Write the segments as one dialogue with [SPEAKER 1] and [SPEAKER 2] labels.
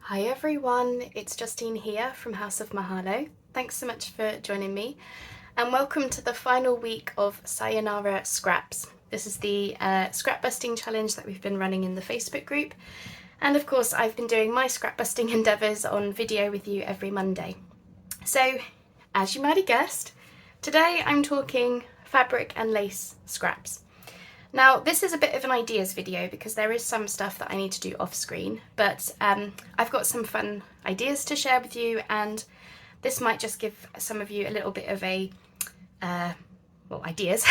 [SPEAKER 1] Hi everyone, it's Justine here from House of Mahalo. Thanks so much for joining me and welcome to the final week of Sayonara Scraps. This is the scrapbusting challenge that we've been running in the Facebook group, and of course I've been doing my scrapbusting endeavours on video with you every Monday. So as you might have guessed, today I'm talking fabric and lace scraps. Now this is a bit of an ideas video because there is some stuff that I need to do off screen, but I've got some fun ideas to share with you, and this might just give some of you a little bit of a, ideas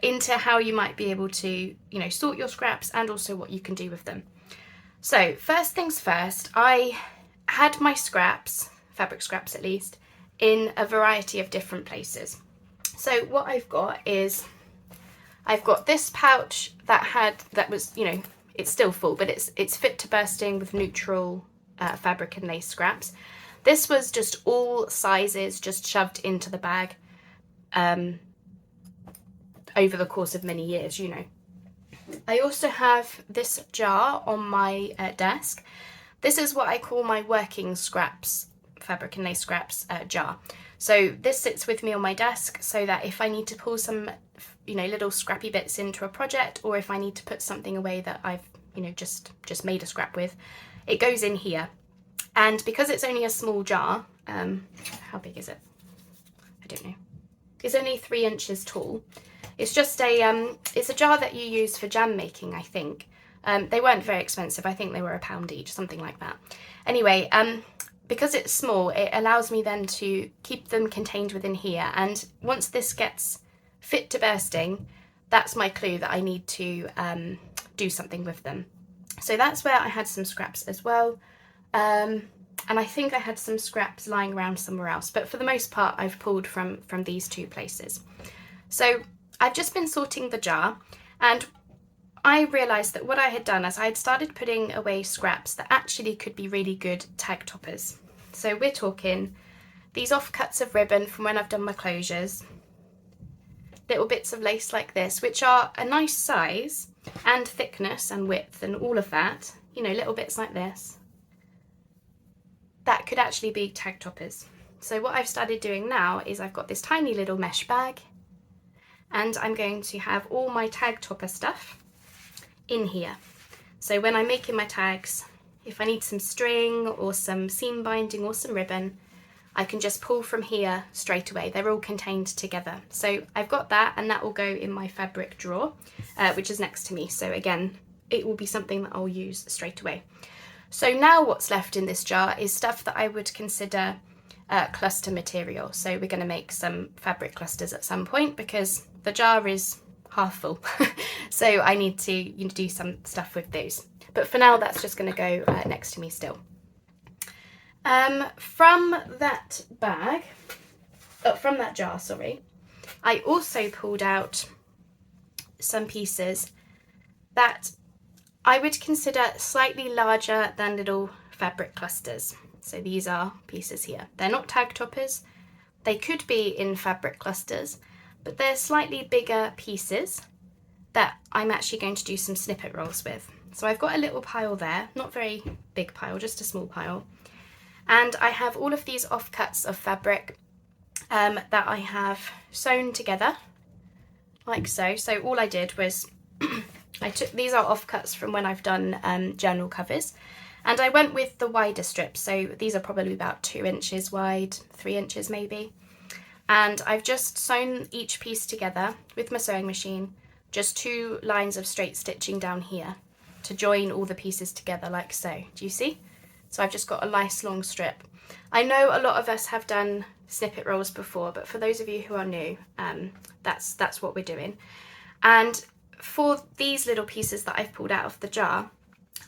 [SPEAKER 1] into how you might be able to, sort your scraps and also what you can do with them. So first things first, I had my scraps, fabric scraps at least, in a variety of different places. So what I've got is I've got this pouch that was, it's still full, but it's fit to bursting with neutral fabric and lace scraps. This was just all sizes just shoved into the bag over the course of many years, I also have this jar on my desk. This is what I call my working scraps, fabric and lace scraps jar. So this sits with me on my desk so that if I need to pull some little scrappy bits into a project, or if I need to put something away that I've just made a scrap with, it goes in here. And because it's only a small jar, how big is it? I don't know. It's only 3 inches tall. It's just it's a jar that you use for jam making, I think. They weren't very expensive. I think they were £1 each, something like that. Anyway, because it's small, it allows me then to keep them contained within here. And once this gets fit to bursting, that's my clue that I need to do something with them. So that's where I had some scraps as well. And I think I had some scraps lying around somewhere else, but for the most part I've pulled from these 2 places. So I've just been sorting the jar, and I realised that what I had done is I had started putting away scraps that actually could be really good tag toppers. So we're talking these offcuts of ribbon from when I've done my closures, little bits of lace like this, which are a nice size and thickness and width and all of that, little bits like this, that could actually be tag toppers. So what I've started doing now is I've got this tiny little mesh bag, and I'm going to have all my tag topper stuff in here. So when I'm making my tags, if I need some string or some seam binding or some ribbon, I can just pull from here straight away. They're all contained together. So I've got that, and that will go in my fabric drawer, which is next to me. So again, it will be something that I'll use straight away. So now what's left in this jar is stuff that I would consider cluster material. So we're going to make some fabric clusters at some point because the jar is half full. So I need to do some stuff with those. But for now, that's just going to go next to me still. From that bag, from that jar, sorry, I also pulled out some pieces that I would consider slightly larger than little fabric clusters. So these are pieces here. They're not tag toppers. They could be in fabric clusters, but they're slightly bigger pieces that I'm actually going to do some snippet rolls with. So I've got a little pile there, not very big pile, just a small pile. And I have all of these offcuts of fabric that I have sewn together, like so. So all I did was, these are offcuts from when I've done journal covers, and I went with the wider strips. So these are probably about 2 inches wide, 3 inches maybe. And I've just sewn each piece together with my sewing machine, just 2 lines of straight stitching down here to join all the pieces together like so. Do you see? So I've just got a nice long strip. I know a lot of us have done snippet rolls before, but for those of you who are new, that's what we're doing. And for these little pieces that I've pulled out of the jar,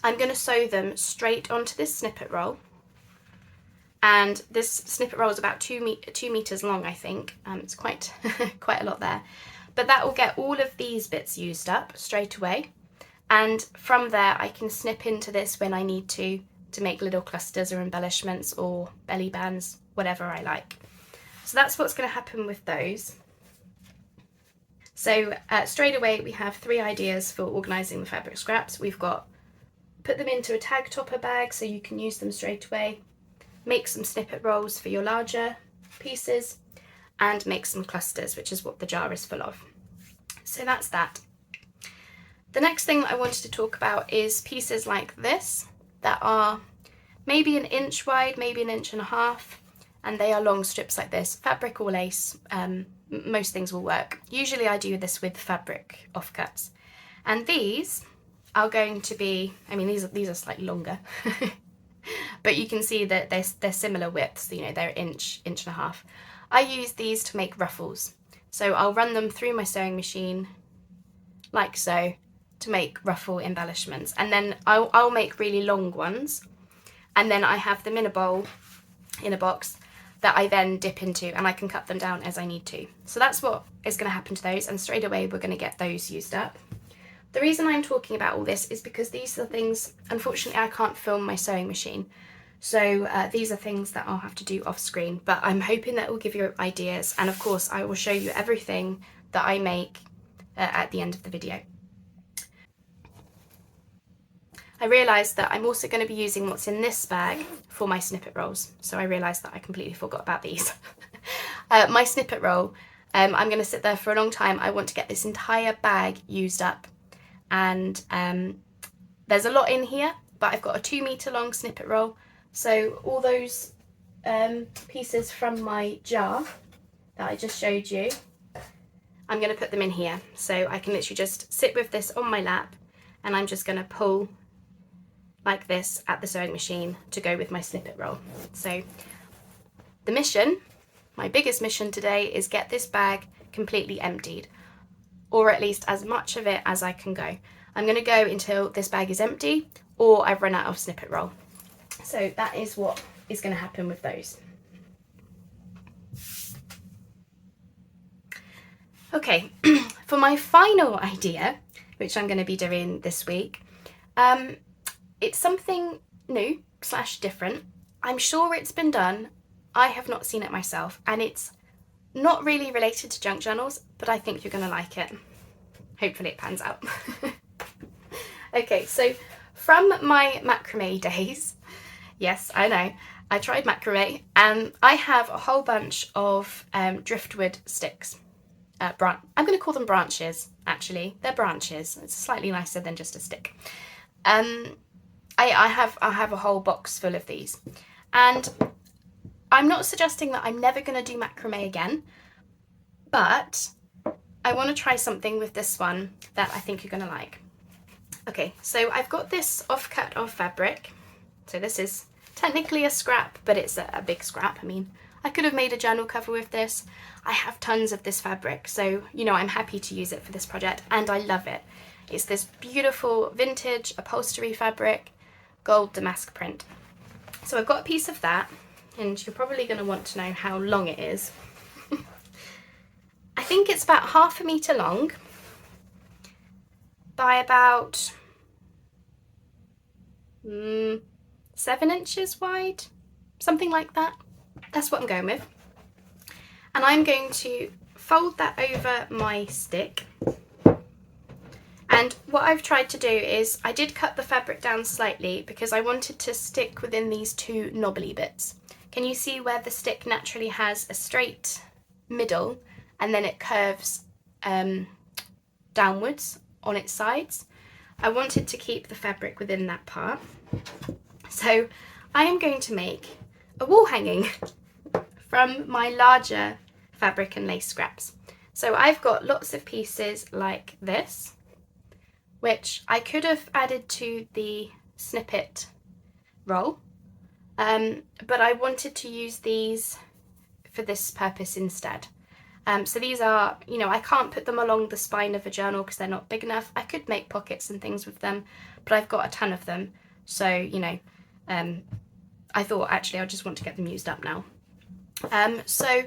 [SPEAKER 1] I'm going to sew them straight onto this snippet roll. And this snippet roll is about 2 meters long, I think. It's quite quite a lot there. But that will get all of these bits used up straight away. And from there, I can snip into this when I need to make little clusters or embellishments or belly bands, whatever I like. So that's what's going to happen with those. So straight away we have 3 ideas for organising the fabric scraps. We've got put them into a tag topper bag so you can use them straight away, make some snippet rolls for your larger pieces, and make some clusters, which is what the jar is full of. So that's that. The next thing that I wanted to talk about is pieces like this that are maybe an inch wide, maybe an inch and a half, and they are long strips like this, fabric or lace. Most things will work. Usually I do this with fabric offcuts, and these are going to be, I mean, these are slightly longer, but you can see that they're similar widths, you know, they're inch and a half. I use these to make ruffles. So I'll run them through my sewing machine like so to make ruffle embellishments. And then I'll make really long ones. And then I have them in a bowl, in a box, that I then dip into, and I can cut them down as I need to. So that's what is going to happen to those, and straight away we're going to get those used up. The reason I'm talking about all this is because these are things, unfortunately I can't film my sewing machine. So these are things that I'll have to do off screen, but I'm hoping that will give you ideas, and of course I will show you everything that I make at the end of the video. I realised that I'm also going to be using what's in this bag for my snippet rolls, so I realised that I completely forgot about these. My snippet roll, I'm going to sit there for a long time. I want to get this entire bag used up, and there's a lot in here, but I've got a 2 metre long snippet roll, so all those pieces from my jar that I just showed you, I'm going to put them in here, so I can literally just sit with this on my lap, and I'm just going to pull like this at the sewing machine to go with my snippet roll. So the mission, my biggest mission today, is get this bag completely emptied, or at least as much of it as I can go. I'm going to go until this bag is empty or I've run out of snippet roll. So that is what is going to happen with those. Okay, for my final idea, which I'm going to be doing this week, it's something new / different. I'm sure it's been done. I have not seen it myself, and it's not really related to junk journals, but I think you're going to like it. Hopefully it pans out. Okay, so from my macrame days, yes, I know, I tried macrame, and I have a whole bunch of driftwood sticks. I'm going to call them branches, actually. They're branches. It's slightly nicer than just a stick. I have a whole box full of these, and I'm not suggesting that I'm never going to do macrame again, but I want to try something with this one that I think you're going to like. Okay, so I've got this offcut of fabric. So this is technically a scrap, but it's a big scrap. I mean, I could have made a journal cover with this. I have tons of this fabric, so you know I'm happy to use it for this project, and I love it. It's this beautiful vintage upholstery fabric, gold damask print. So I've got a piece of that, and you're probably going to want to know how long it is. I think it's about 1/2 metre long by about 7 inches wide, something like that. That's what I'm going with. And I'm going to fold that over my stick. And what I've tried to do is, I did cut the fabric down slightly because I wanted to stick within these 2 knobbly bits. Can you see where the stick naturally has a straight middle and then it curves downwards on its sides? I wanted to keep the fabric within that part. So I am going to make a wall hanging from my larger fabric and lace scraps. So I've got lots of pieces like this, which I could have added to the snippet roll, but I wanted to use these for this purpose instead. So these are, you know, I can't put them along the spine of a journal because they're not big enough. I could make pockets and things with them, but I've got a ton of them. So, you know, I thought actually I just want to get them used up now. So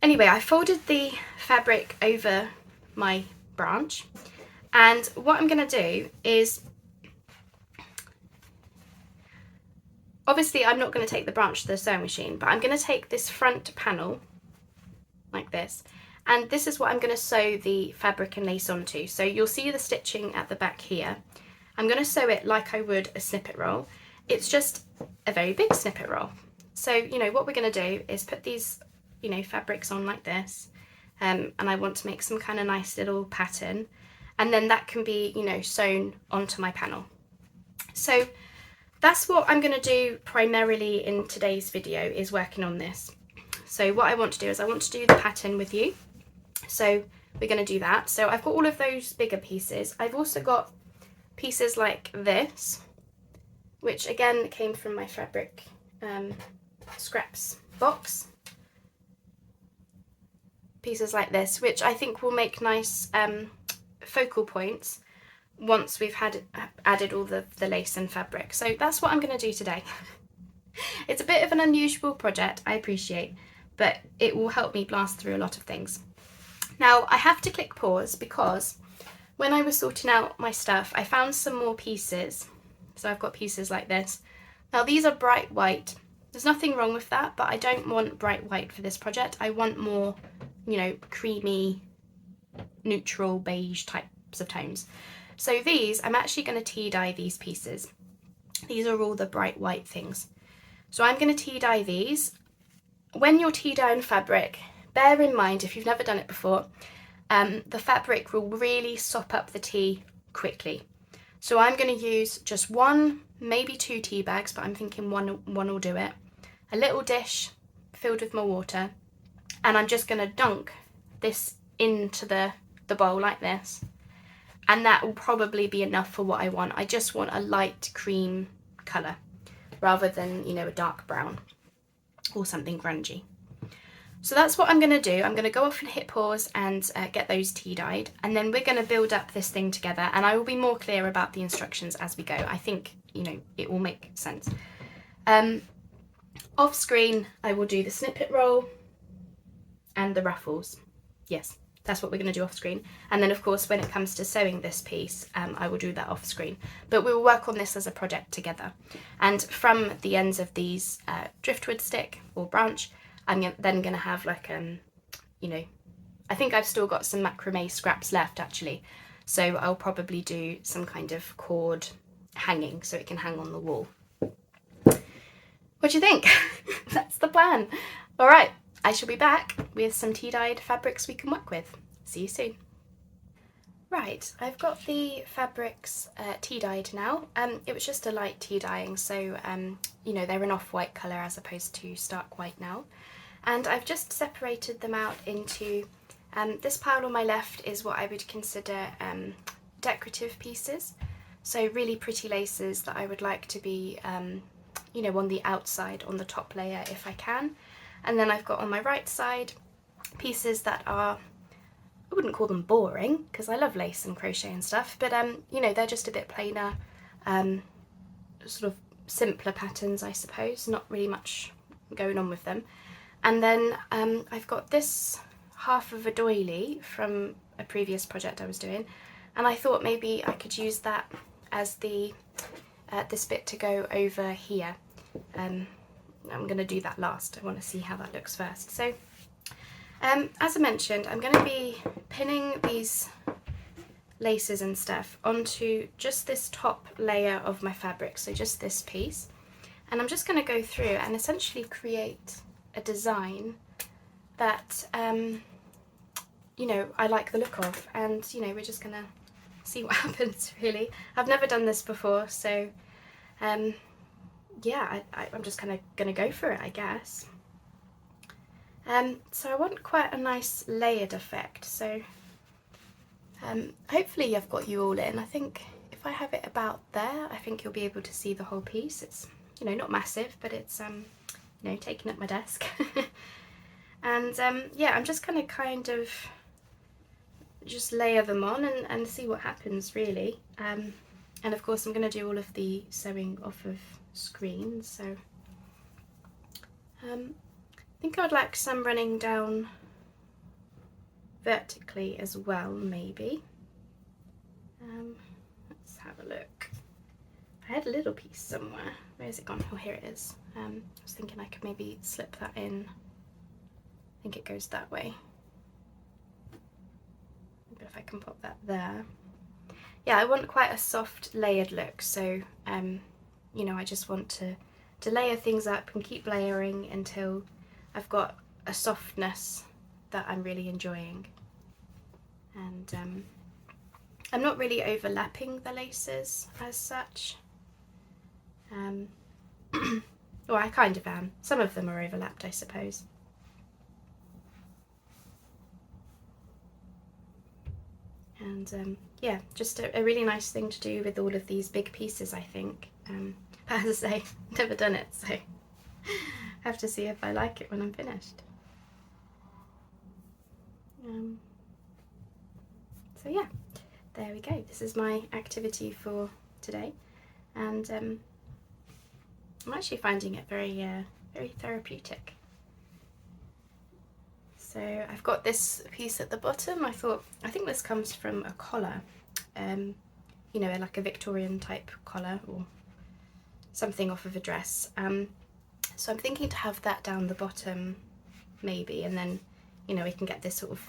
[SPEAKER 1] anyway, I folded the fabric over my branch, and what I'm going to do is, obviously I'm not going to take the branch to the sewing machine, but I'm going to take this front panel like this, and this is what I'm going to sew the fabric and lace onto. So you'll see the stitching at the back here, I'm going to sew it like I would a snippet roll. It's just a very big snippet roll. So, you know, what we're going to do is put these, you know, fabrics on like this, and I want to make some kind of nice little pattern, and then that can be, you know, sewn onto my panel. So that's what I'm going to do primarily in today's video, is working on this. So what I want to do is I want to do the pattern with you. So we're going to do that. So I've got all of those bigger pieces. I've also got pieces like this, which again came from my fabric scraps box. Pieces like this, which I think will make nice focal points once we've added all the lace and fabric. So that's what I'm going to do today. It's a bit of an unusual project, I appreciate, but it will help me blast through a lot of things. Now I have to click pause because when I was sorting out my stuff, I found some more pieces. So I've got pieces like this. Now these are bright white. There's nothing wrong with that, but I don't want bright white for this project. I want more, you know, creamy, neutral, beige types of tones. So these, I'm actually going to tea dye these pieces. These are all the bright white things. So I'm going to tea dye these. When you're tea dyeing fabric, bear in mind, if you've never done it before, the fabric will really sop up the tea quickly. So I'm going to use just one, maybe 2 tea bags, but I'm thinking one will do it. A little dish filled with my water, and I'm just going to dunk this into the bowl like this. And that will probably be enough for what I want. I just want a light cream colour rather than, you know, a dark brown or something grungy. So that's what I'm going to do. I'm going to go off and hit pause and get those tea dyed, and then we're going to build up this thing together, and I will be more clear about the instructions as we go. I think, you know, it will make sense. Off screen I will do the snippet roll and the ruffles. Yes, that's what we're going to do off screen. And then of course when it comes to sewing this piece, I will do that off screen. But we will work on this as a project together. And from the ends of these driftwood stick or branch, I'm then going to have like, you know, I think I've still got some macrame scraps left actually. So I'll probably do some kind of cord hanging so it can hang on the wall. What do you think? That's the plan. All right, I shall be back with some tea dyed fabrics we can work with. See you soon. Right, I've got the fabrics tea dyed now. It was just a light tea dyeing, so you know, they're an off-white colour as opposed to stark white now. And I've just separated them out into, this pile on my left is what I would consider decorative pieces. So really pretty laces that I would like to be, you know, on the outside, on the top layer if I can. And then I've got on my right side pieces that are, I wouldn't call them boring because I love lace and crochet and stuff, but you know, they're just a bit plainer, sort of simpler patterns, I suppose, not really much going on with them. And then I've got this half of a doily from a previous project I was doing, and I thought maybe I could use that as the this bit to go over here. I'm going to do that last. I want to see how that looks first. So as I mentioned, I'm going to be pinning these laces and stuff onto just this top layer of my fabric, so just this piece, and I'm just going to go through and essentially create a design that you know, I like the look of, and you know, we're just gonna see what happens really. I've never done this before, so yeah, I'm just kind of gonna go for it, I guess. So I want quite a nice layered effect, so hopefully I've got you all in. I think if I have it about there, I think you'll be able to see the whole piece. It's, you know, not massive, but it's you know, taking up my desk. And yeah, I'm just gonna kind of just layer them on and see what happens really. And of course I'm going to do all of the sewing off of screen, so I think I'd like some running down vertically as well, maybe. Let's have a look. I had a little piece somewhere. Where's it gone? Oh, here it is. I was thinking I could maybe slip that in. I think it goes that way. Maybe if I can pop that there. yeah, I want quite a soft layered look, so you know, I just want to layer things up and keep layering until I've got a softness that I'm really enjoying. And I'm not really overlapping the laces as such. Well, I kind of am. Some of them are overlapped, I suppose. And yeah, just a really nice thing to do with all of these big pieces, I think. But as I say, never done it, so I have to see if I like it when I'm finished. So yeah, there we go. This is my activity for today, and I'm actually finding it very, very therapeutic. So I've got this piece at the bottom. I think this comes from a collar, you know, like a Victorian type collar or something off of a dress. So I'm thinking to have that down the bottom maybe, and then, you know, we can get this sort of,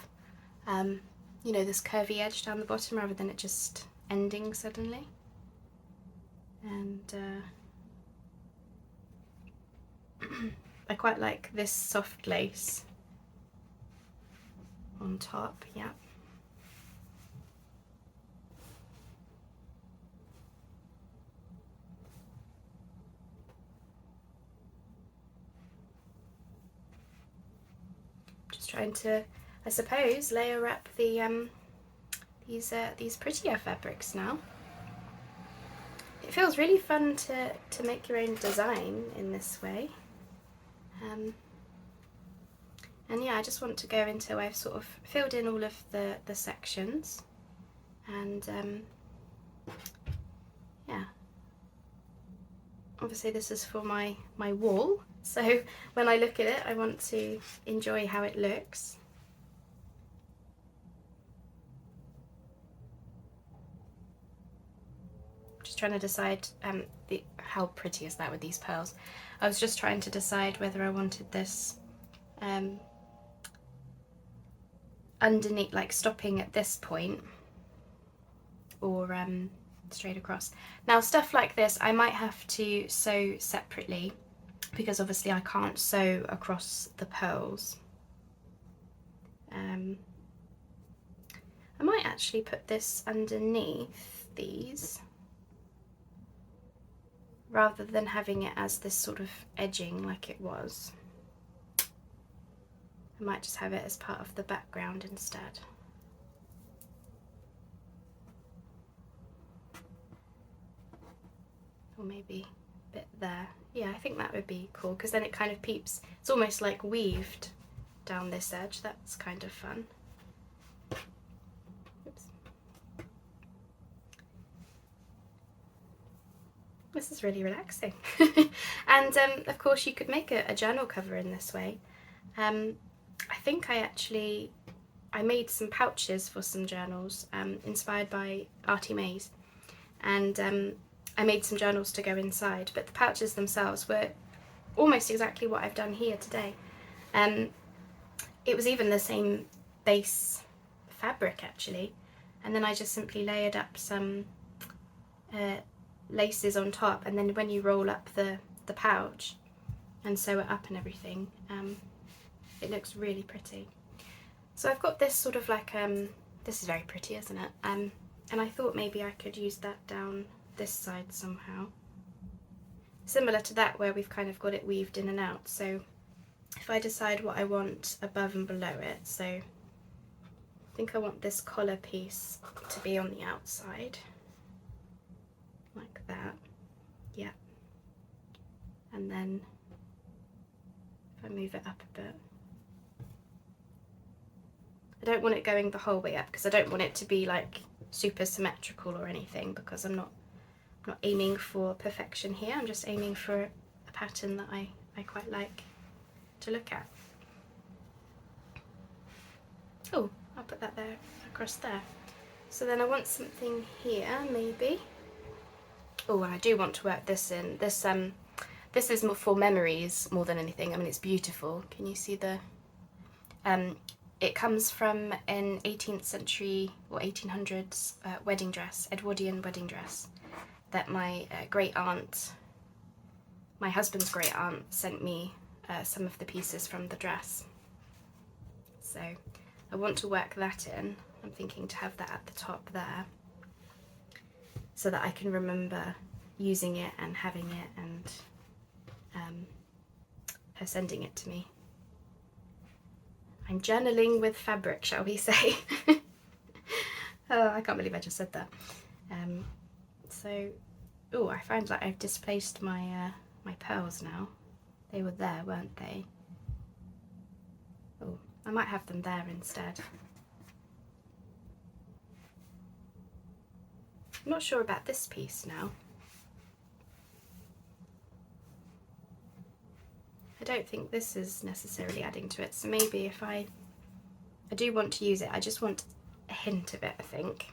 [SPEAKER 1] you know, this curvy edge down the bottom rather than it just ending suddenly. And I quite like this soft lace on top, yeah. Just trying to, I suppose, layer up the these prettier fabrics now. It feels really fun to make your own design in this way. And yeah, I just want to go until I've sort of filled in all of the sections, and yeah, obviously this is for my wall, so when I look at it I want to enjoy how it looks. Just trying to decide how pretty is that with these pearls. I was just trying to decide whether I wanted this underneath, like stopping at this point, or straight across. Now stuff like this I might have to sew separately because obviously I can't sew across the pearls. I might actually put this underneath these rather than having it as this sort of edging like it was. I might just have it as part of the background instead. Or maybe a bit there. Yeah, I think that would be cool because then it kind of peeps. It's almost like weaved down this edge. That's kind of fun. Oops. This is really relaxing. And of course you could make a journal cover in this way. I think I made some pouches for some journals inspired by Artie Mays, and I made some journals to go inside, but the pouches themselves were almost exactly what I've done here today. It was even the same base fabric actually, and then I just simply layered up some laces on top, and then when you roll up the pouch and sew it up and everything, it looks really pretty. So I've got this sort of like, this is very pretty, isn't it? And I thought maybe I could use that down this side somehow. Similar to that where we've kind of got it weaved in and out. So if I decide what I want above and below it, so I think I want this collar piece to be on the outside, like that, yeah. And then if I move it up a bit, I don't want it going the whole way up because I don't want it to be like super symmetrical or anything, because I'm not aiming for perfection here. I'm just aiming for a pattern that I quite like to look at. Oh, I'll put that there, across there. So then I want something here maybe. Oh, and I do want to work this in. This is more for memories more than anything. I mean, it's beautiful. Can you see the It comes from an 18th century or 1800s wedding dress, Edwardian wedding dress, that my great aunt, my husband's great aunt, sent me some of the pieces from the dress. So I want to work that in. I'm thinking to have that at the top there, so that I can remember using it and having it, and her sending it to me. I'm journaling with fabric, shall we say. Oh, I can't believe I just said that. Oh, I find like I've displaced my my pearls now. They were there, weren't they? Oh, I might have them there instead. I'm not sure about this piece now. I don't think this is necessarily adding to it, so maybe if I do want to use it, I just want a hint of it, I think,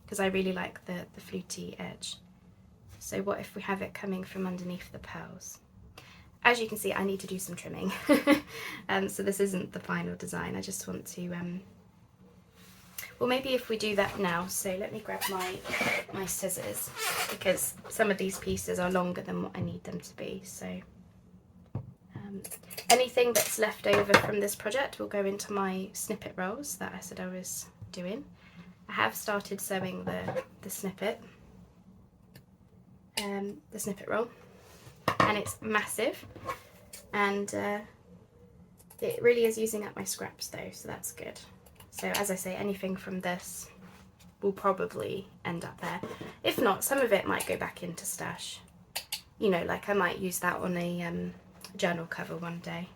[SPEAKER 1] because I really like the fluty edge. So what if we have it coming from underneath the pearls? As you can see, I need to do some trimming. So this isn't the final design. I just want to, well, maybe if we do that now. So let me grab my scissors, because some of these pieces are longer than what I need them to be. So anything that's left over from this project will go into my snippet rolls that I said I was doing. I have started sewing the snippet roll, and it's massive, and it really is using up my scraps though, so that's good. So as I say, anything from this will probably end up there. If not, some of it might go back into stash. You know, like I might use that on a journal cover one day.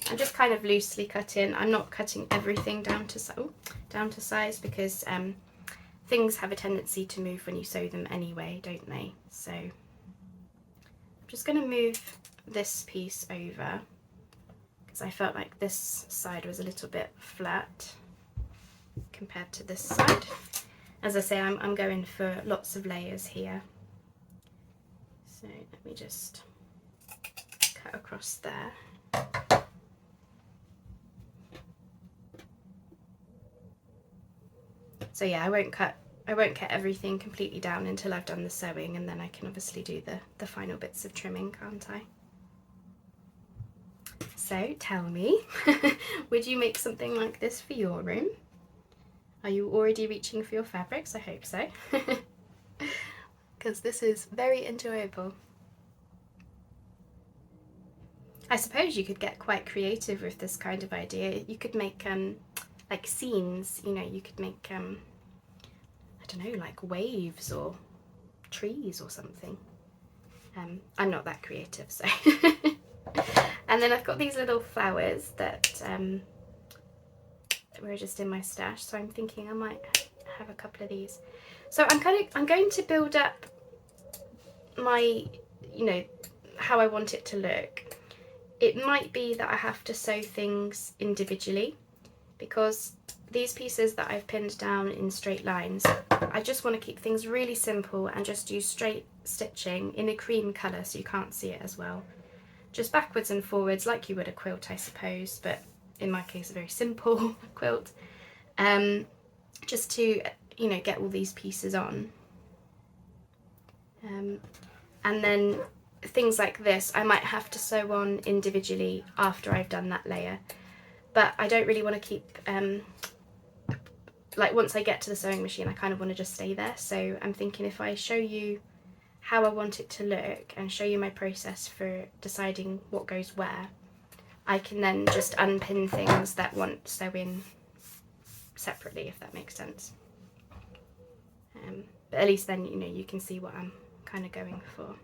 [SPEAKER 1] I'm just kind of loosely cutting. I'm not cutting everything down to size, because things have a tendency to move when you sew them anyway, don't they? So I'm just going to move this piece over, because I felt like this side was a little bit flat compared to this side. As I say, I'm going for lots of layers here. So let me just cut across there. So yeah, I won't cut everything completely down until I've done the sewing, and then I can obviously do the final bits of trimming, can't I? So tell me, would you make something like this for your room? Are you already reaching for your fabrics? I hope so. Because this is very enjoyable. I suppose you could get quite creative with this kind of idea. You could make like scenes, you know, you could make I don't know, like waves or trees or something. I'm not that creative, so. And then I've got these little flowers that were just in my stash, so I'm thinking I might have a couple of these. So I'm going to build up my, you know, how I want it to look. It might be that I have to sew things individually, because these pieces that I've pinned down in straight lines, I just want to keep things really simple and just use straight stitching in a cream colour so you can't see it as well. Just backwards and forwards like you would a quilt, I suppose, but in my case a very simple quilt. Just to, you know, get all these pieces on. And then things like this I might have to sew on individually after I've done that layer. But I don't really want to keep, like once I get to the sewing machine, I kind of want to just stay there. So I'm thinking if I show you how I want it to look and show you my process for deciding what goes where, I can then just unpin things that want sewing separately, if that makes sense. But at least then, you know, you can see what I'm kind of going for.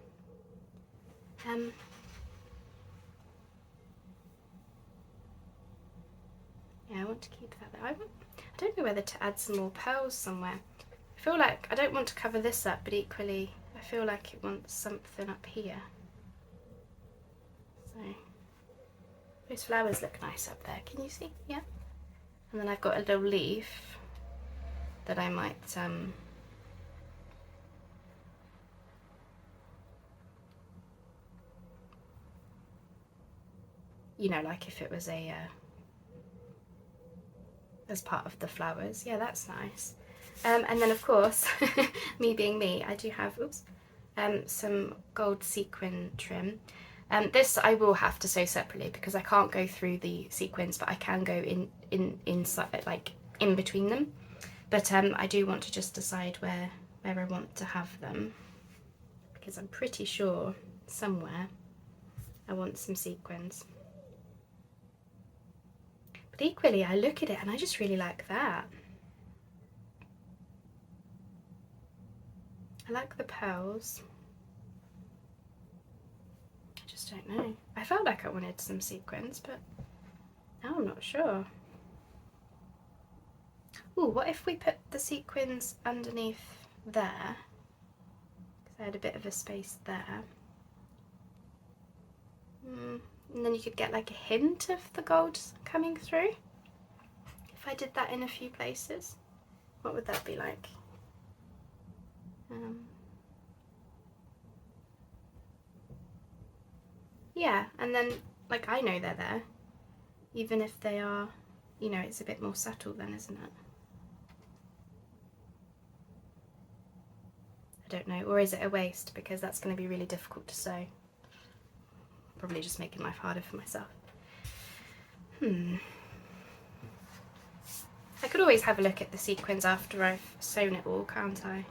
[SPEAKER 1] Yeah, I want to keep that there. I don't know whether to add some more pearls somewhere. I feel like I don't want to cover this up, but equally I feel like it wants something up here. So those flowers look nice up there. Can you see? Yeah. And then I've got a little leaf that I might you know, like if it was a as part of the flowers. Yeah, that's nice. And then of course, me being me, I do have some gold sequin trim. This I will have to sew separately because I can't go through the sequins, but I can go inside, like in between them. But I do want to just decide where I want to have them, because I'm pretty sure somewhere I want some sequins. But equally, I look at it and I just really like that. I like the pearls. I just don't know. I felt like I wanted some sequins, but now I'm not sure. Ooh, what if we put the sequins underneath there? Because I had a bit of a space there. And then you could get like a hint of the gold coming through. If I did that in a few places, what would that be like? Yeah, and then like I know they're there, even if they are, you know, it's a bit more subtle then, isn't it? I don't know, or is it a waste because that's going to be really difficult to sew? Probably just making life harder for myself. I could always have a look at the sequins after I've sewn it all, can't I?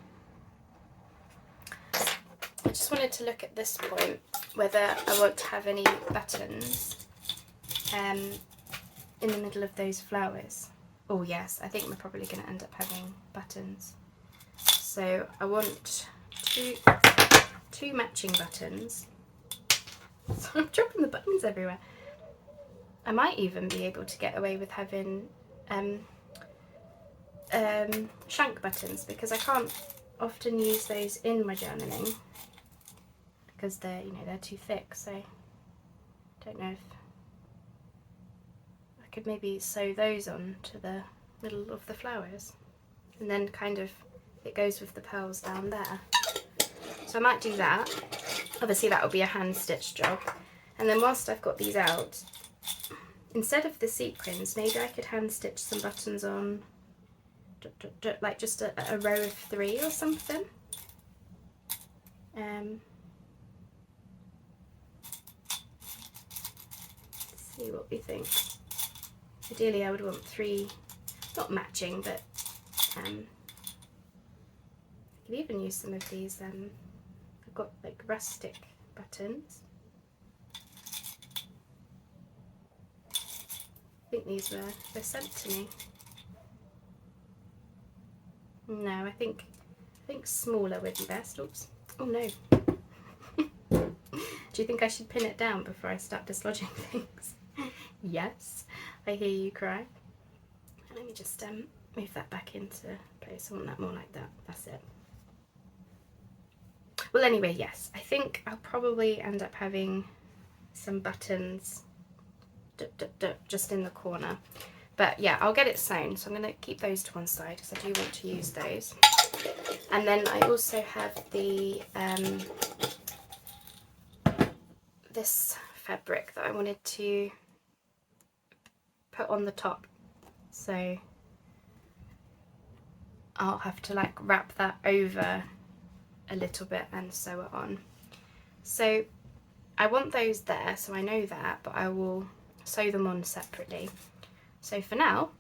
[SPEAKER 1] I just wanted to look at this point, whether I want to have any buttons in the middle of those flowers. Oh yes, I think we're probably going to end up having buttons. So I want two matching buttons. So I'm dropping the buttons everywhere. I might even be able to get away with having shank buttons, because I can't often use those in my journaling because they're, you know, they're too thick. So I don't know if I could maybe sew those on to the middle of the flowers, and then kind of it goes with the pearls down there. So I might do that. Obviously that will be a hand stitch job. And then whilst I've got these out, instead of the sequins, maybe I could hand stitch some buttons on, like just a row of 3 or something. Let's see what we think. Ideally I would want 3, not matching, but I could even use some of these, I've got like rustic buttons. I think these were sent to me. No, I think smaller would be best. Oops. Oh no. Do you think I should pin it down before I start dislodging things? Yes, I hear you cry. Let me just move that back into place. I want that more like that. That's it. Well, anyway, yes, I think I'll probably end up having some buttons just in the corner. But yeah, I'll get it sewn. So I'm going to keep those to one side because I do want to use those. And then I also have the this fabric that I wanted to put on the top. So I'll have to like wrap that over a little bit and sew it on. So I want those there, so I know that, but I will sew them on separately. So for now,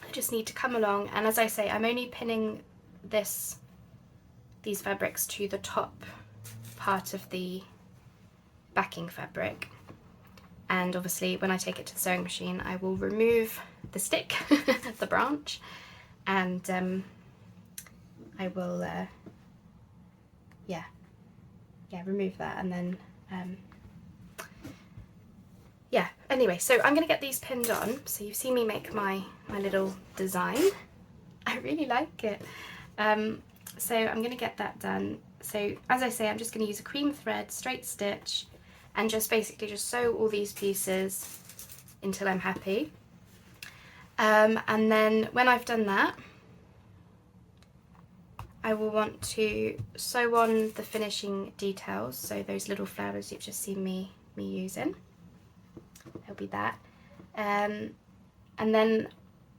[SPEAKER 1] I just need to come along, and as I say, I'm only pinning these fabrics to the top part of the backing fabric. And obviously when I take it to the sewing machine, I will remove the stick, the branch, and I will, remove that, and then, yeah, anyway, so I'm going to get these pinned on. So you've seen me make my little design. I really like it. So I'm going to get that done. So as I say, I'm just going to use a cream thread, straight stitch, and just basically just sew all these pieces until I'm happy. And then when I've done that, I will want to sew on the finishing details, so those little flowers you've just seen me using. it'll be that. And then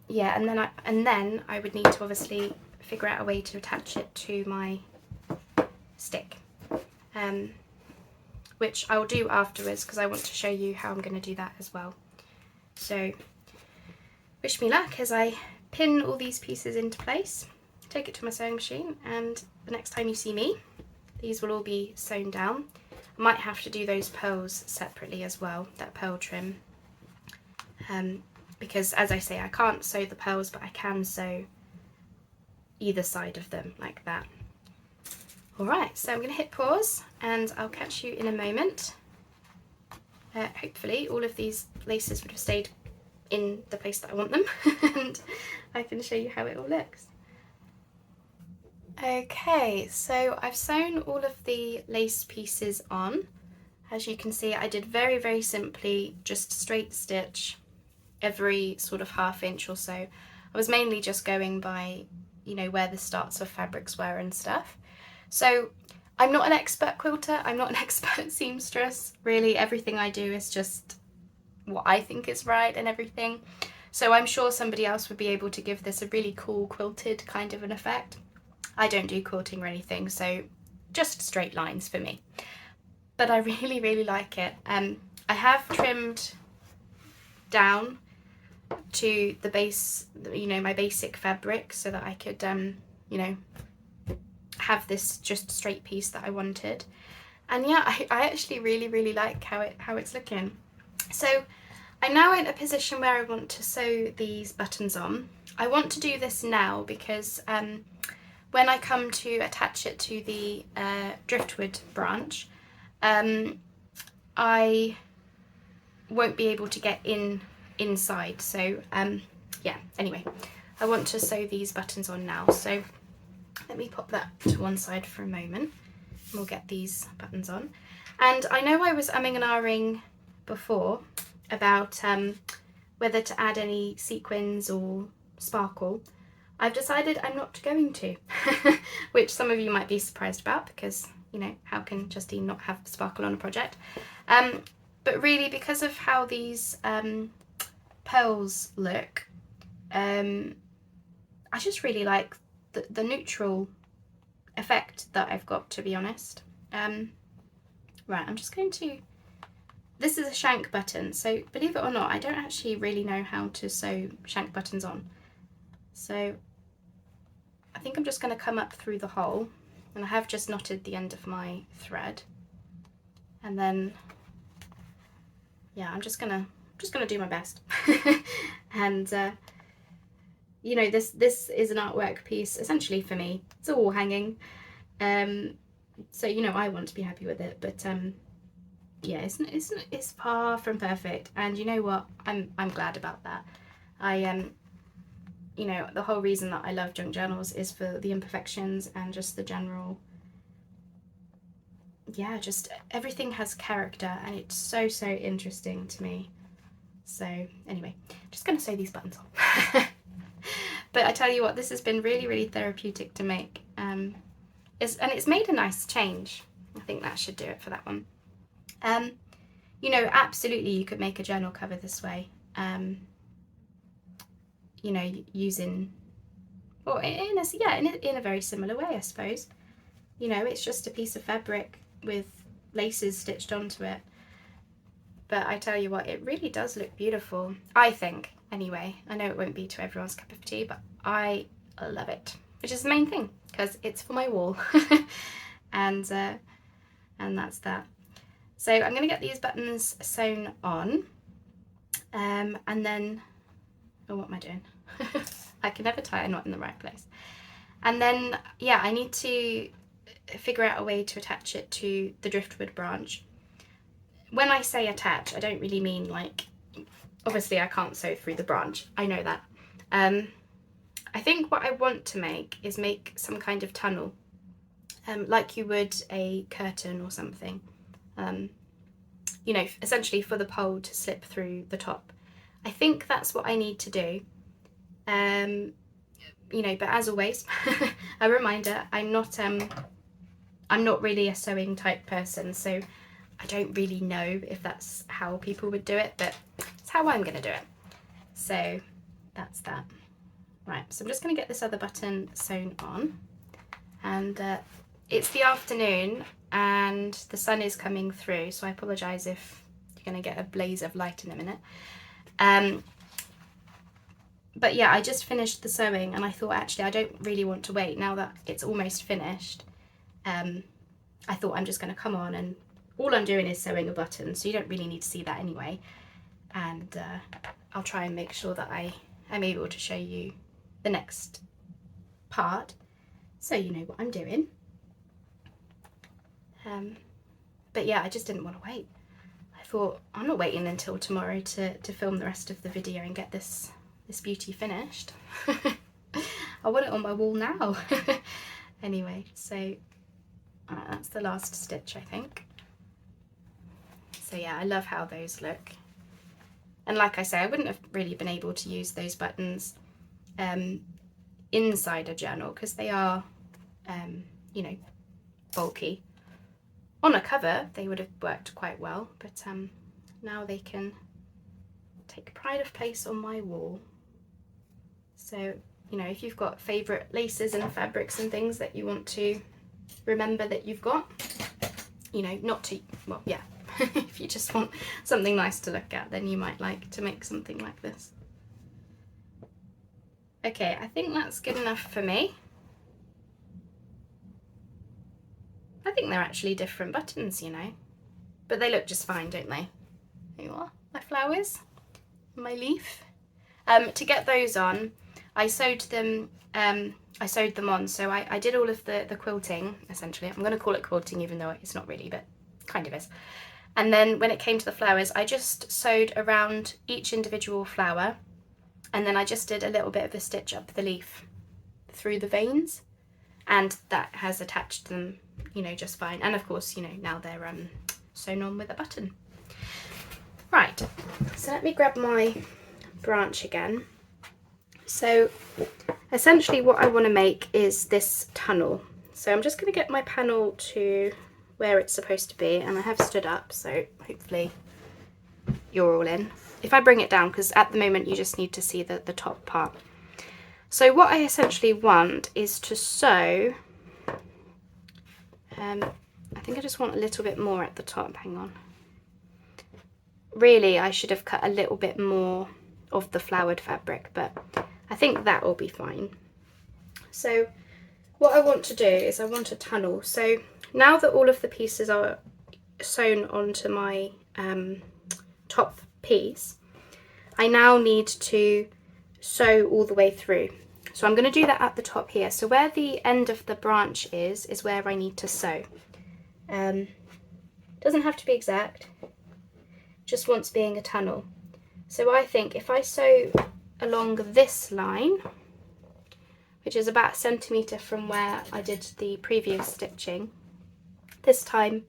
[SPEAKER 1] yeah, and then I would need to obviously figure out a way to attach it to my stick, which I'll do afterwards because I want to show you how I'm going to do that as well. So wish me luck as I pin all these pieces into place, take it to my sewing machine, and the next time you see me, these will all be sewn down. I might have to do those pearls separately as well, that pearl trim, because as I say, I can't sew the pearls, but I can sew either side of them like that. Alright, so I'm going to hit pause and I'll catch you in a moment. Hopefully all of these laces would have stayed in the place that I want them and I can show you how it all looks. Okay, so I've sewn all of the lace pieces on. As you can see, I did very, very simply just straight stitch every sort of ½ inch or so. I was mainly just going by, you know, where the starts of fabrics were and stuff. So I'm not an expert quilter, I'm not an expert seamstress. Really, everything I do is just what I think is right and everything. So I'm sure somebody else would be able to give this a really cool quilted kind of an effect. I don't do quilting or anything, so just straight lines for me. But I really, really like it. I have trimmed down to the base, you know, my basic fabric, so that I could, you know, have this just straight piece that I wanted. And yeah, I actually really, really like how it's looking. So I'm now in a position where I want to sew these buttons on. I want to do this now because when I come to attach it to the driftwood branch, I won't be able to get inside. So yeah, anyway, I want to sew these buttons on now. So let me pop that to one side for a moment. We'll get these buttons on. And I know I was umming and ahhing before about whether to add any sequins or sparkle. I've decided I'm not going to, which some of you might be surprised about because, you know, how can Justine not have sparkle on a project? But really, because of how these pearls look, I just really like the neutral effect that I've got, to be honest. Right, I'm just going to... This is a shank button, so believe it or not, I don't actually really know how to sew shank buttons on. So I think I'm just going to come up through the hole, and I have just knotted the end of my thread. And then, yeah, I'm just gonna do my best. And you know, this is an artwork piece essentially for me. It's a wall hanging. So you know, I want to be happy with it, but yeah, it's far from perfect. And you know what? I'm glad about that. You know, the whole reason that I love junk journals is for the imperfections and just the general, yeah, just everything has character and it's so interesting to me. So anyway, just gonna sew these buttons on. But I tell you what, this has been really therapeutic to make. And it's made a nice change. I think that should do it for that one. You know, absolutely you could make a journal cover this way. You know, using, or in a very similar way, I suppose. You know, it's just a piece of fabric with laces stitched onto it. But I tell you what, it really does look beautiful, I think, anyway. I know it won't be to everyone's cup of tea, but I love it, which is the main thing, because it's for my wall. And that's that. So I'm going to get these buttons sewn on, and then, oh, what am I doing? I can never tie a knot in the right place. And then, yeah, I need to figure out a way to attach it to the driftwood branch. When I say attach, I don't really mean like, obviously I can't sew through the branch, I know that. I think what I want to make is make some kind of tunnel, like you would a curtain or something. You know, essentially for the pole to slip through the top. I think that's what I need to do. You know, but as always, a reminder, I'm not really a sewing type person, so I don't really know if that's how people would do it, but it's how I'm going to do it. So that's that. Right, so I'm just going to get this other button sewn on, and it's the afternoon and the sun is coming through, so I apologise if you're going to get a blaze of light in a minute. But yeah, I just finished the sewing and I thought actually I don't really want to wait now that it's almost finished. I thought I'm just going to come on, and all I'm doing is sewing a button, so you don't really need to see that anyway. And I'll try and make sure that I'm able to show you the next part so you know what I'm doing. But yeah, I just didn't want to wait. I thought I'm not waiting until tomorrow to film the rest of the video and get this beauty finished. I want it on my wall now. Anyway, so that's the last stitch, I think. So yeah, I love how those look. And like I say, I wouldn't have really been able to use those buttons inside a journal because they are, you know, bulky. On a cover, they would have worked quite well, but now they can take pride of place on my wall. So, you know, if you've got favourite laces and fabrics and things that you want to remember that you've got, you know, not to, well, yeah, if you just want something nice to look at, then you might like to make something like this. Okay, I think that's good enough for me. I think they're actually different buttons, you know, but they look just fine, don't they? There you are, my flowers, my leaf. To get those on, I sewed them on, so I did all of the quilting, essentially. I'm going to call it quilting even though it's not really, but kind of is. And then when it came to the flowers, I just sewed around each individual flower, and then I just did a little bit of a stitch up the leaf through the veins, and that has attached them, you know, just fine. And of course, you know, now they're sewn on with a button. Right, so let me grab my branch again. So essentially what I want to make is this tunnel. So I'm just going to get my panel to where it's supposed to be, and I have stood up, so hopefully you're all in. If I bring it down, because at the moment you just need to see the top part. So what I essentially want is to sew, I think I just want a little bit more at the top, hang on. Really, I should have cut a little bit more of the flowered fabric, but I think that will be fine. So what I want to do is I want a tunnel. So now that all of the pieces are sewn onto my top piece, I now need to sew all the way through. So I'm going to do that at the top here. So where the end of the branch is where I need to sew. Doesn't have to be exact, just wants being a tunnel. So I think if I sew along this line, which is about a centimetre from where I did the previous stitching, this time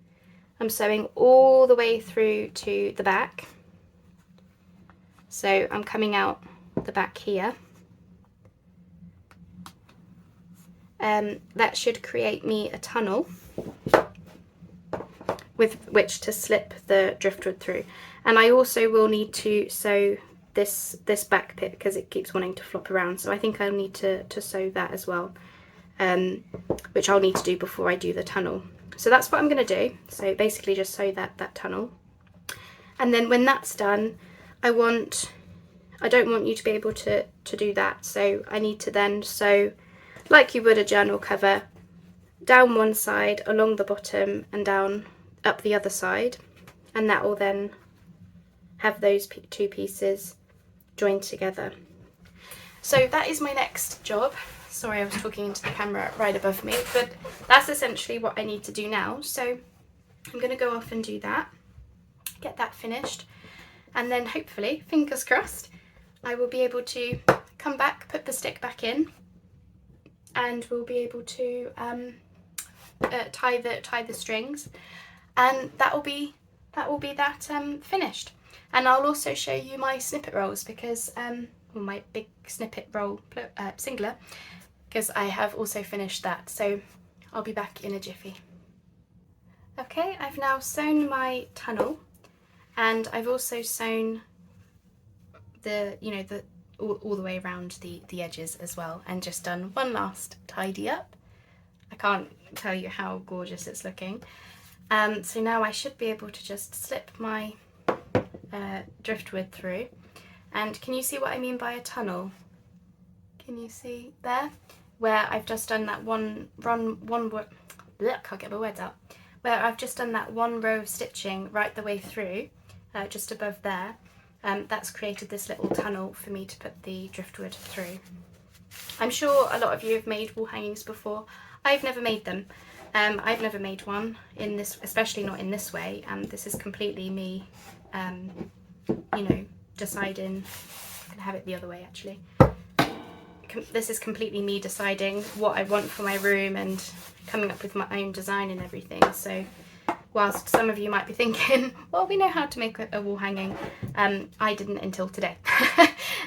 [SPEAKER 1] I'm sewing all the way through to the back. So I'm coming out the back here. That should create me a tunnel with which to slip the driftwood through. And I also will need to sew this back bit because it keeps wanting to flop around, so I think I'll need to sew that as well, which I'll need to do before I do the tunnel. So that's what I'm going to do. So basically just sew that tunnel, and then when that's done, I don't want you to be able to do that, so I need to then sew like you would a journal cover, down one side, along the bottom, and down up the other side, and that will then have those two pieces joined together. So that is my next job. Sorry, I was talking into the camera right above me, but that's essentially what I need to do now. So I'm going to go off and do that, get that finished, and then hopefully, fingers crossed, I will be able to come back, put the stick back in, and we'll be able to tie the strings, and that will be that finished. And I'll also show you my snippet rolls, because my big snippet roll singular, because I have also finished that. So I'll be back in a jiffy. Okay, I've now sewn my tunnel, and I've also sewn the, you know, the all the way around the edges as well, and just done one last tidy up. I can't tell you how gorgeous it's looking. So now I should be able to just slip my driftwood through. And can you see what I mean by a tunnel? Can you see there? Where I've just done that can't get my words out. Where I've just done that one row of stitching right the way through, just above there. That's created this little tunnel for me to put the driftwood through. I'm sure a lot of you have made wall hangings before. I've never made them. I've never made one in this, especially not in this way. This is completely me, you know, deciding. I'm gonna have it the other way actually. This is completely me deciding what I want for my room and coming up with my own design and everything. So whilst some of you might be thinking, well, we know how to make a wall hanging, I didn't until today.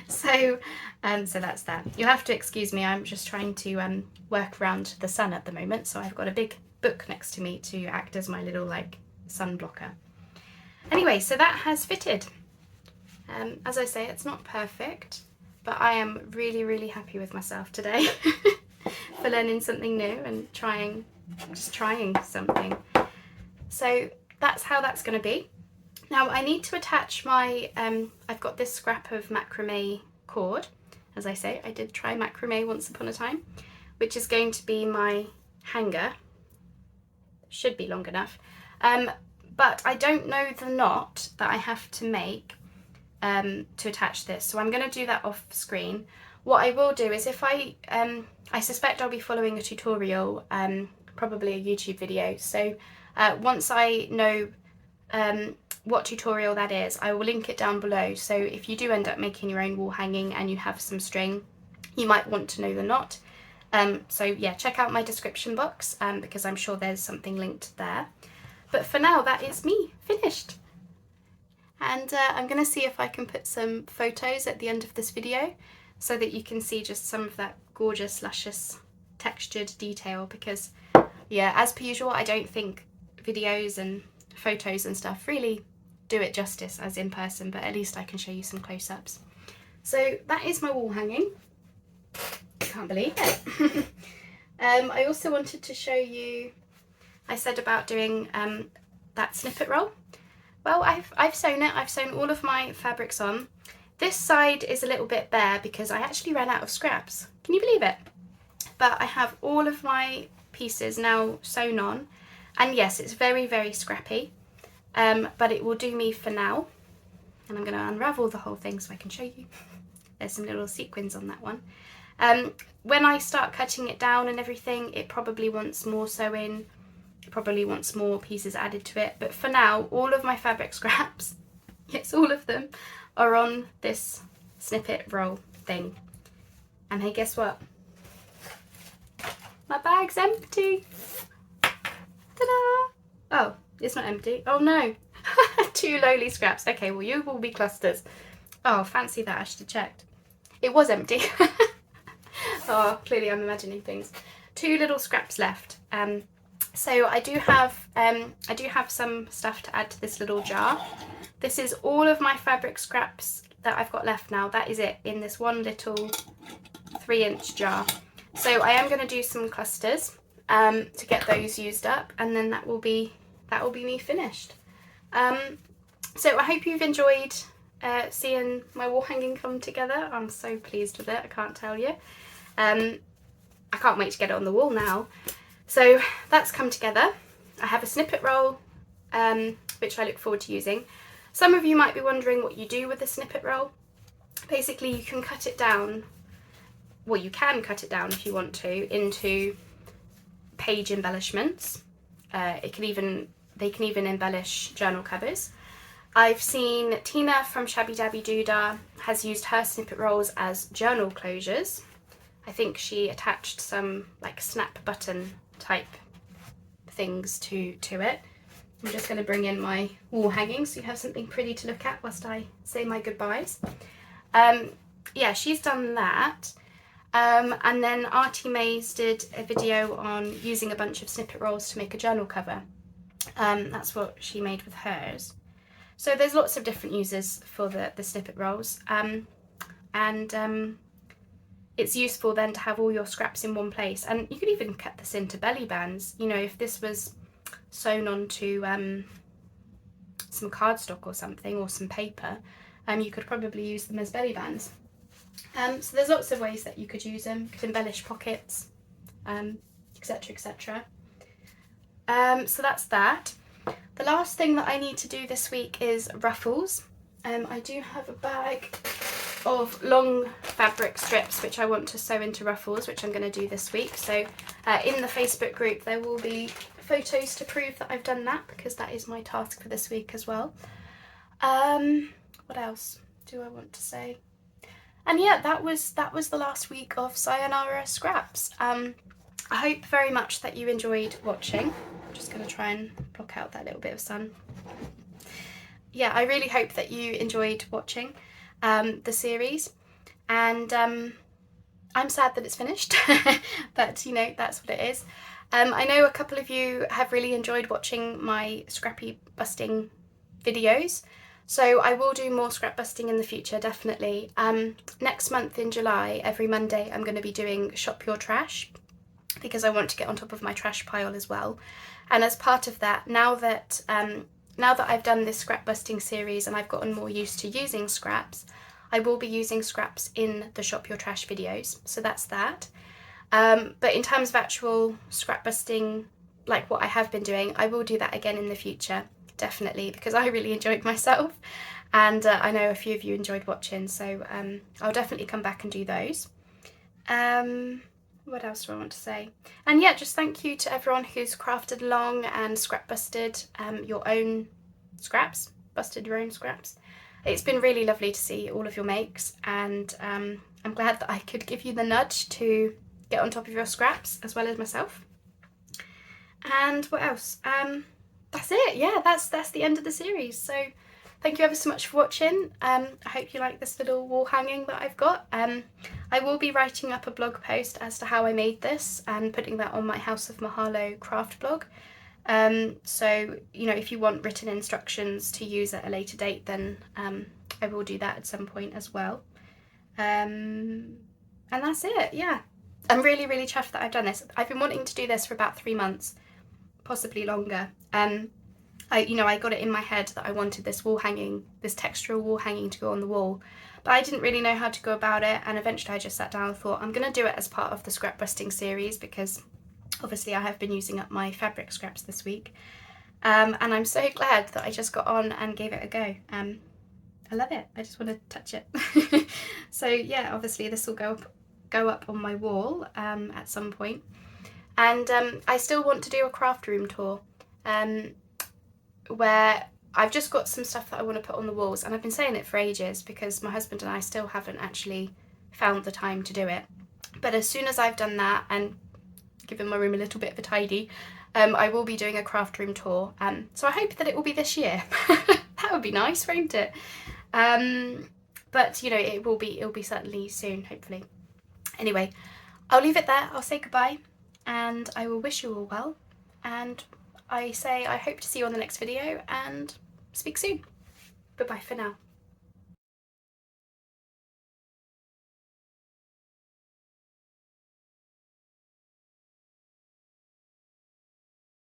[SPEAKER 1] So that's that. You'll have to excuse me, I'm just trying to work around the sun at the moment, so I've got a big book next to me to act as my little like sun blocker. Anyway, so that has fitted. As I say, it's not perfect, but I am really, really happy with myself today for learning something new and just trying something. So that's how that's going to be. Now I need to attach my, I've got this scrap of macrame cord. As I say, I did try macrame once upon a time, which is going to be my hanger. Should be long enough. But I don't know the knot that I have to make to attach this, so I'm going to do that off screen. What I will do is if I suspect I'll be following a tutorial, probably a YouTube video, so once I know what tutorial that is, I will link it down below. So if you do end up making your own wall hanging and you have some string, you might want to know the knot. So yeah, check out my description box because I'm sure there's something linked there. But for now, that is me finished. And I'm going to see if I can put some photos at the end of this video so that you can see just some of that gorgeous, luscious, textured detail, because yeah, as per usual, I don't think videos and photos and stuff really do it justice as in person, but at least I can show you some close-ups. So that is my wall hanging. Can't believe it. I also wanted to show you, I said about doing that snippet roll. Well, I've sewn it. I've sewn all of my fabrics on. This side is a little bit bare because I actually ran out of scraps. Can you believe it? But I have all of my pieces now sewn on, and yes, it's very, very scrappy, but it will do me for now. And I'm going to unravel the whole thing so I can show you. There's some little sequins on that one. When I start cutting it down and everything, it probably wants more sewing. It probably wants more pieces added to it. But for now, all of my fabric scraps, yes, all of them, are on this snippet roll thing. And hey, guess what? My bag's empty. Ta-da! Oh, it's not empty. Oh no. 2 lowly scraps. Okay, well, you will be clusters. Oh, fancy that. I should have checked. It was empty. Oh, clearly I'm imagining things. 2 little scraps left. So I do have some stuff to add to this little jar. This is all of my fabric scraps that I've got left now. That is it in this one little 3-inch jar. So I am going to do some clusters to get those used up, and then that will be me finished. So I hope you've enjoyed seeing my wall hanging come together. I'm so pleased with it, I can't tell you. I can't wait to get it on the wall now. So that's come together. I have a snippet roll, which I look forward to using. Some of you might be wondering what you do with the snippet roll. Basically, you can cut it down, well, you can cut it down if you want to, into page embellishments. They can even embellish journal covers. I've seen Tina from Shabby Dabby Doodah has used her snippet rolls as journal closures. I think she attached some like snap button type things to it. I'm just going to bring in my wall hanging so you have something pretty to look at whilst I say my goodbyes. Yeah, she's done that. And then Artie Mays did a video on using a bunch of snippet rolls to make a journal cover. That's what she made with hers. So there's lots of different uses for the snippet rolls, and it's useful then to have all your scraps in one place. And you could even cut this into belly bands. You know, if this was sewn onto some cardstock or something, or some paper, you could probably use them as belly bands. So there's lots of ways that you could use them. You could embellish pockets, etc, etc. So that's that. The last thing that I need to do this week is ruffles. I do have a bag of long fabric strips which I want to sew into ruffles, which I'm going to do this week. So in the Facebook group there will be photos to prove that I've done that, because that is my task for this week as well. What else do I want to say? And yeah, that was the last week of Sayonara Scraps. I hope very much that you enjoyed watching. I'm just going to try and block out that little bit of sun. Yeah, I really hope that you enjoyed watching the series, and I'm sad that it's finished, but you know, that's what it is. I know a couple of you have really enjoyed watching my scrappy busting videos, so I will do more scrap busting in the future, definitely. Next month in July, every Monday, I'm going to be doing Shop Your Trash, because I want to get on top of my trash pile as well. And as part of that, now that I've done this scrap busting series and I've gotten more used to using scraps, I will be using scraps in the Shop Your Trash videos. So that's that. But in terms of actual scrap busting, like what I have been doing, I will do that again in the future, definitely, because I really enjoyed myself, and I know a few of you enjoyed watching, so I'll definitely come back and do those. What else do I want to say? And yeah, just thank you to everyone who's crafted along and scrap busted your own scraps, busted your own scraps. It's been really lovely to see all of your makes, and I'm glad that I could give you the nudge to get on top of your scraps as well as myself. And what else? That's it. Yeah, that's the end of the series. So thank you ever so much for watching. I hope you like this little wall hanging that I've got. I will be writing up a blog post as to how I made this and putting that on my House of Mahalo craft blog. So, you know, if you want written instructions to use at a later date, then I will do that at some point as well. And that's it. Yeah, I'm really, really chuffed that I've done this. I've been wanting to do this for about 3 months, possibly longer. I got it in my head that I wanted this wall hanging, this textural wall hanging, to go on the wall, but I didn't really know how to go about it, and eventually I just sat down and thought I'm going to do it as part of the scrap busting series, because obviously I have been using up my fabric scraps this week, and I'm so glad that I just got on and gave it a go. I love it. I just want to touch it. So yeah, obviously this will go up on my wall at some point, and I still want to do a craft room tour where I've just got some stuff that I want to put on the walls, and I've been saying it for ages because my husband and I still haven't actually found the time to do it. But as soon as I've done that and given my room a little bit of a tidy, I will be doing a craft room tour. So I hope that it will be this year. That would be nice, won't it? But you know, it'll be certainly soon, hopefully. Anyway, I'll leave it there. I'll say goodbye, and I will wish you all well, and I hope to see you on the next video, and speak soon. Bye bye for now.